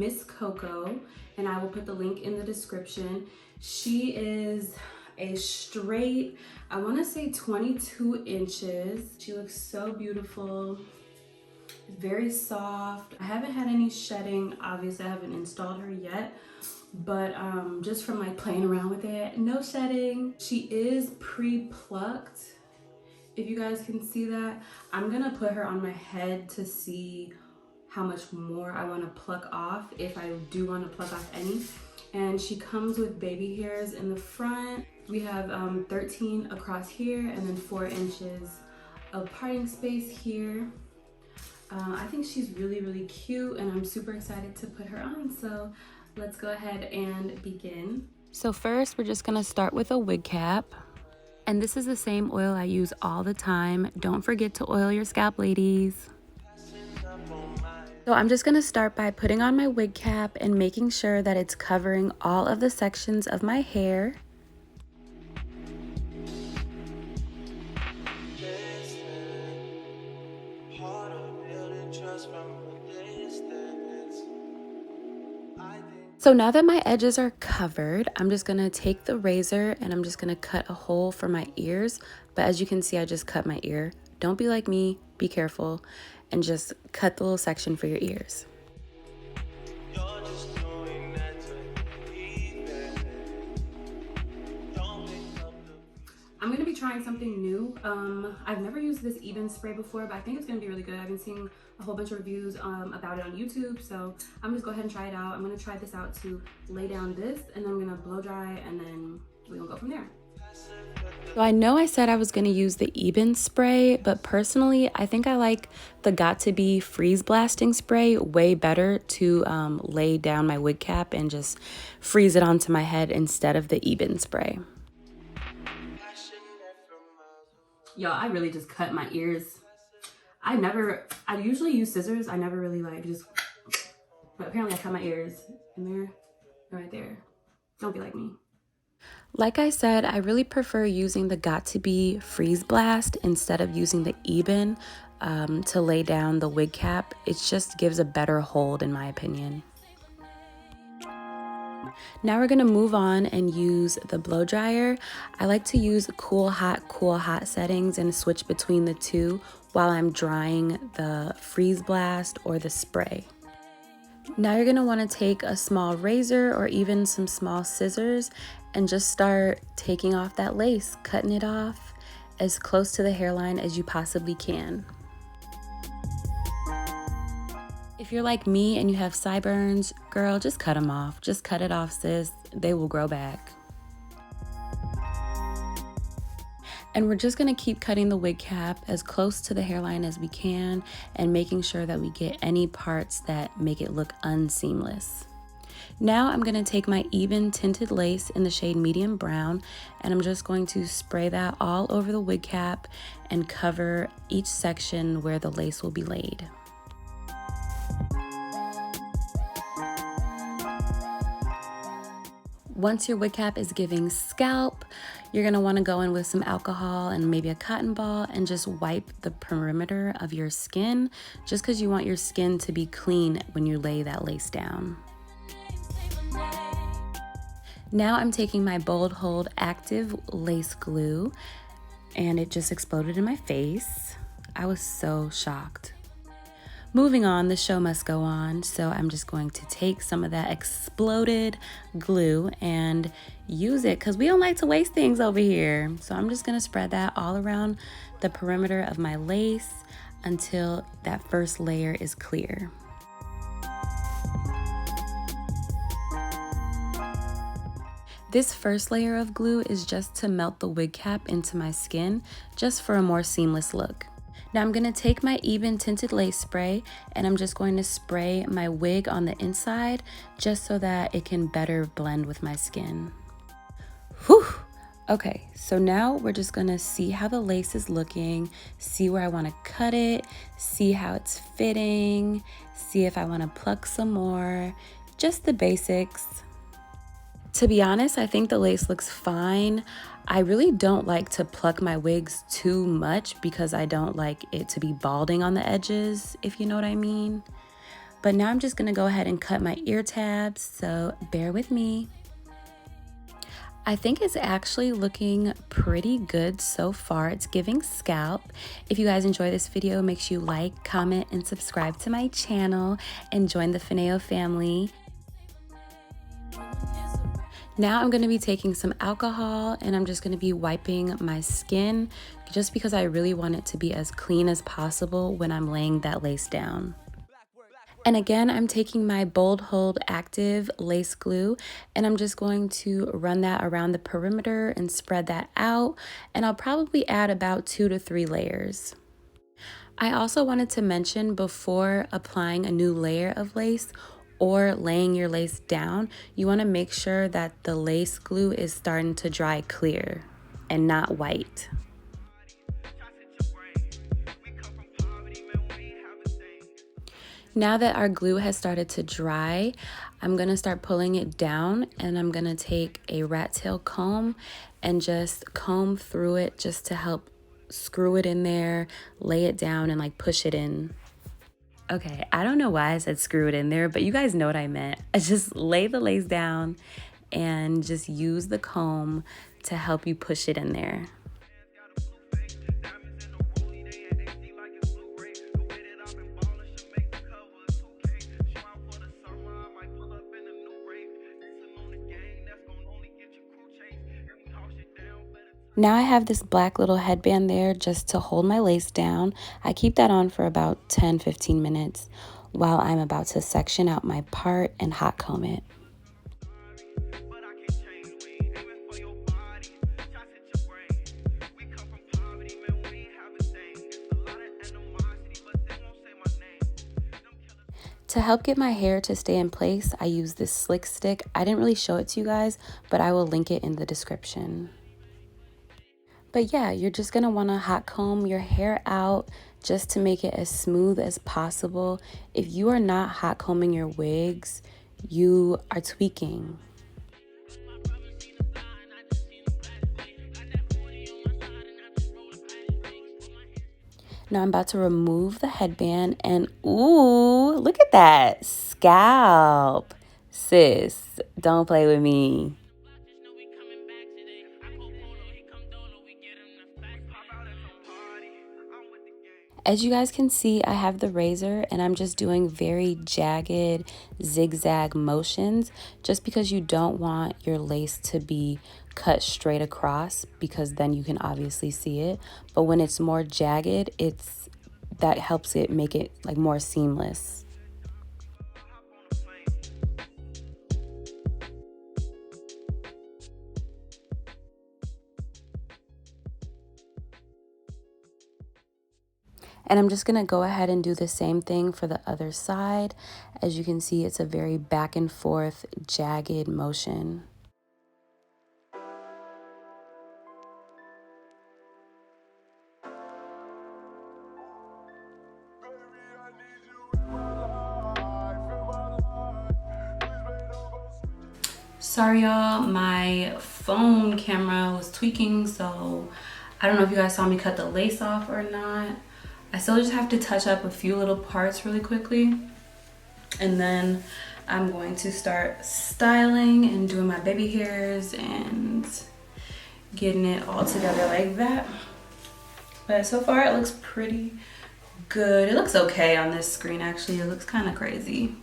Mscoco, and I will put the link in the description. She is a straight, I want to say 22 inches. She looks so beautiful. Very soft. I haven't had any shedding. Obviously, I haven't installed her yet, but just from like playing around with it, no shedding. She is pre-plucked, if you guys can see that. I'm gonna put her on my head to see how much more I want to pluck off, if I do want to pluck off any. And she comes with baby hairs in the front. We have 13 across here, and then 4 inches of parting space here. I think she's really, really cute, and I'm super excited to put her on. So let's go ahead and begin. So first, we're just gonna start with a wig cap. And this is the same oil I use all the time. Don't forget to oil your scalp, ladies. So I'm just gonna start by putting on my wig cap and making sure that it's covering all of the sections of my hair. So now that my edges are covered, I'm just gonna take the razor and I'm just gonna cut a hole for my ears. But as you can see, I just cut my ear. Don't be like me, be careful, and just cut the little section for your ears. I'm gonna be trying something new. I've never used this even spray before, but I think it's gonna be really good. I've been seeing a whole bunch of reviews about it on YouTube, so I'm just go ahead and try it out. I'm gonna try this out to lay down this, and then I'm gonna blow dry, and then we're gonna go from there. So I know I said I was gonna use the Eben spray, but personally, I think I like the Got2b freeze blasting spray way better to lay down my wig cap and just freeze it onto my head instead of the Eben spray. Y'all, I really just cut my ears. I usually use scissors. I never really like just, but apparently I cut my ears in there, right there. Don't be like me. Like I said, I really prefer using the Got2b freeze blast instead of using the Eben to lay down the wig cap. It just gives a better hold in my opinion. Now we're gonna move on and use the blow dryer. I like to use cool, hot settings and switch between the two while I'm drying the freeze blast or the spray. Now you're gonna wanna take a small razor or even some small scissors and just start taking off that lace, cutting it off as close to the hairline as you possibly can. If you're like me and you have sideburns, girl, just cut them off. Just cut it off, sis. They will grow back. And we're just gonna keep cutting the wig cap as close to the hairline as we can and making sure that we get any parts that make it look unseamless. Now I'm gonna take my Eben tinted lace in the shade medium brown, and I'm just going to spray that all over the wig cap and cover each section where the lace will be laid. Once your wig cap is giving scalp, you're gonna wanna go in with some alcohol and maybe a cotton ball and just wipe the perimeter of your skin, just because you want your skin to be clean when you lay that lace down. Now I'm taking my Bold Hold Active Lace Glue, and it just exploded in my face. I was so shocked. Moving on, the show must go on, so I'm just going to take some of that exploded glue and use it because we don't like to waste things over here. So I'm just gonna spread that all around the perimeter of my lace until that first layer is clear. This first layer of glue is just to melt the wig cap into my skin, just for a more seamless look. Now I'm gonna take my Eben tinted lace spray and I'm just going to spray my wig on the inside just so that it can better blend with my skin. Whew! Okay, so now we're just gonna see how the lace is looking, see where I wanna cut it, see how it's fitting, see if I wanna pluck some more, just the basics. To be honest, I think the lace looks fine. I really don't like to pluck my wigs too much because I don't like it to be balding on the edges, if you know what I mean. But now I'm just gonna go ahead and cut my ear tabs, so bear with me. I think it's actually looking pretty good so far. It's giving scalp. If you guys enjoy this video, make sure you like, comment, and subscribe to my channel and join the Finao family. Now I'm going to be taking some alcohol and I'm just going to be wiping my skin just because I really want it to be as clean as possible when I'm laying that lace down. And again, I'm taking my Bold Hold Active lace glue and I'm just going to run that around the perimeter and spread that out. And I'll probably add about 2 to 3 layers. I also wanted to mention, before applying a new layer of lace or laying your lace down, you want to make sure that the lace glue is starting to dry clear and not white. Now that our glue has started to dry, I'm going to start pulling it down and I'm going to take a rat tail comb and just comb through it just to help screw it in there, lay it down, and like push it in. Okay, I don't know why I said screw it in there, but you guys know what I meant. I just lay the lace down and just use the comb to help you push it in there. Now I have this black little headband there just to hold my lace down. I keep that on for about 10-15 minutes while I'm about to section out my part and hot comb it. To help get my hair to stay in place, I use this slick stick. I didn't really show it to you guys, but I will link it in the description. But yeah, you're just going to want to hot comb your hair out just to make it as smooth as possible. If you are not hot combing your wigs, you are tweaking. Now I'm about to remove the headband and ooh, look at that scalp. Sis, don't play with me. As you guys can see, I have the razor and I'm just doing very jagged zigzag motions just because you don't want your lace to be cut straight across, because then you can obviously see it. But when it's more jagged, that helps it make it like more seamless. And I'm just gonna go ahead and do the same thing for the other side. As you can see, it's a very back and forth, jagged motion. Sorry y'all, my phone camera was tweaking, so I don't know if you guys saw me cut the lace off or not. I still just have to touch up a few little parts really quickly, and then I'm going to start styling and doing my baby hairs and getting it all together like that. But so far it looks pretty good. It looks okay on this screen actually. It looks kind of crazy,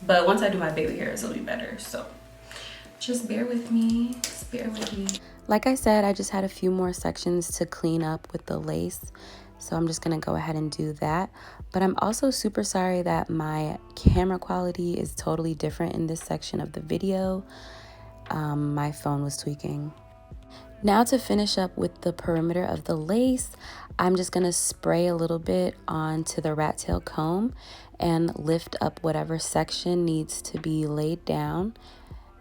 but once I do my baby hairs it'll be better, so just bear with me, just bear with me. Like I said, I just had a few more sections to clean up with the lace, so I'm just gonna go ahead and do that. But I'm also super sorry that my camera quality is totally different in this section of the video. My phone was tweaking. Now to finish up with the perimeter of the lace, I'm just gonna spray a little bit onto the rat tail comb and lift up whatever section needs to be laid down.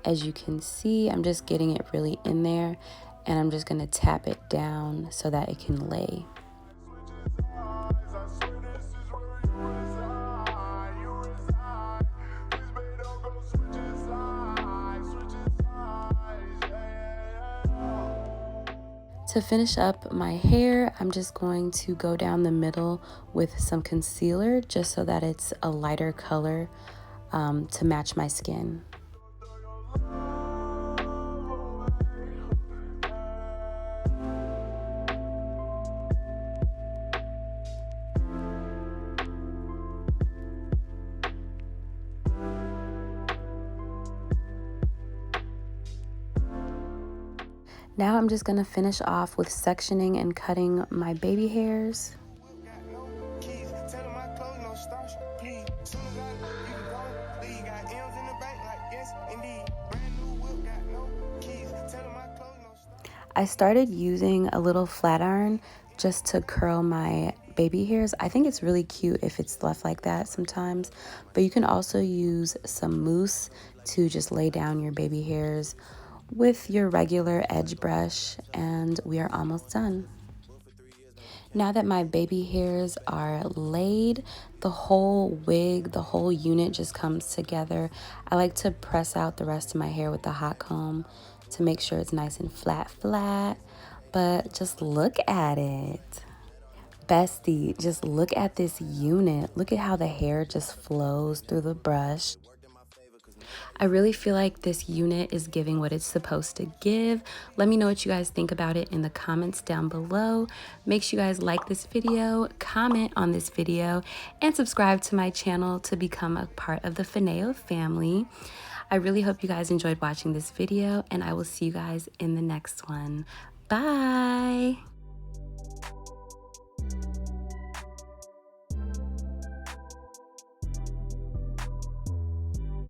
As you can see, I'm just getting it really in there, and I'm just gonna tap it down so that it can lay. To To finish up my hair, I'm just going to go down the middle with some concealer just so that it's a lighter color to match my skin. Now I'm just going to finish off with sectioning and cutting my baby hairs. I started using a little flat iron just to curl my baby hairs. I think it's really cute if it's left like that sometimes, but you can also use some mousse to just lay down your baby hairs with your regular edge brush, and we are almost done. Now that my baby hairs are laid, the whole wig, the whole unit just comes together. I like to press out the rest of my hair with the hot comb to make sure it's nice and flat, but just look at it. Bestie, just look at this unit. Look at how the hair just flows through the brush. I really feel like this unit is giving what it's supposed to give. Let me know what you guys think about it in the comments down below. Make sure you guys like this video, comment on this video, and subscribe to my channel to become a part of the Finao family. I really hope you guys enjoyed watching this video, and I will see you guys in the next one. Bye!